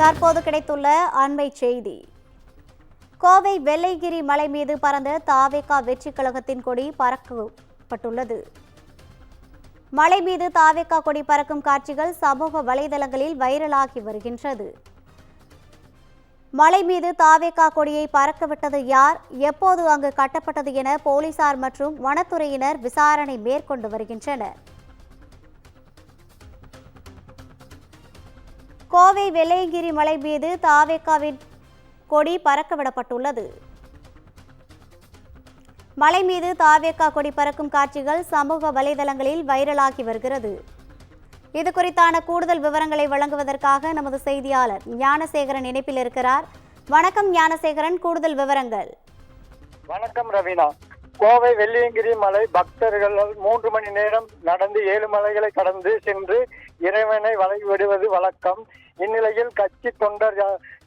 தற்போது கிடைத்துள்ள அண்மை செய்தி. கோவை வெள்ளைகிரி மலை மீது பறந்த தாவேகா வெற்றி கழகத்தின் கொடி பறக்கப்பட்டுள்ளது. மலை மீது தாவேகா கொடி பறக்கும் காட்சிகள் சமூக வலைதளங்களில் வைரலாகி வருகின்றது. மலை மீது தாவேகா கொடியை பறக்கவிட்டது யார், எப்போது அங்கு கட்டப்பட்டது என போலீசார் மற்றும் வனத்துறையினர் விசாரணை மேற்கொண்டு வருகின்றனர். கோவை வெள்ளையங்கிரி மலை மீது தாவேகாவின் கொடி பறக்கவிடப்பட்டுள்ளது. மலை மீது தாவேகா கொடி பறக்கும் காட்சிகள் சமூக வலைதளங்களில் வைரலாகி வருகிறது. இது குறித்தான கூடுதல் விவரங்களை வழங்குவதற்காக நமது செய்தியாளர் ஞானசேகரன் இணைப்பில் இருக்கிறார். வணக்கம் ஞானசேகரன், கூடுதல் விவரங்கள். வணக்கம் ரவீனா. கோவை வெள்ளியங்கிரி மலை பக்தர்கள் 3 மணி நேரம் நடந்து 7 மலைகளை கடந்து சென்று இறைவனை வழிபடுவது வழக்கம். இந்நிலையில்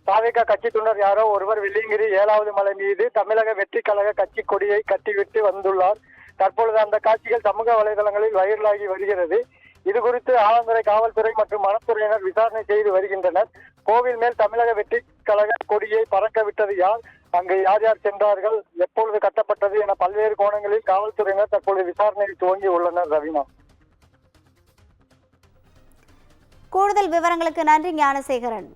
தாவேகா கட்சி தொண்டர் யாரோ ஒருவர் வெள்ளியங்கிரி 7வது மலை மீது தமிழக வெற்றி கழக கட்சி கொடியை கட்டிவிட்டு வந்துள்ளார். தற்பொழுது அந்த காட்சிகள் சமூக வலைதளங்களில் வைரலாகி வருகிறது. இது குறித்து ஆலந்துறை காவல்துறை மற்றும் வனத்துறையினர் விசாரணை செய்து வருகின்றனர். கோவில் மேல் தமிழக வெற்றி கழக கொடியை பறக்க விட்டது யார், அங்கு யார் யார் சென்றார்கள், எப்பொழுது கட்டப்பட்டது என பல்வேறு கோணங்களில் காவல்துறையினர் தற்பொழுது விசாரணையை துவங்கி உள்ளனர். ரவீனா, கூடுதல் விவரங்களுக்கு நன்றி ஞானசேகரன்.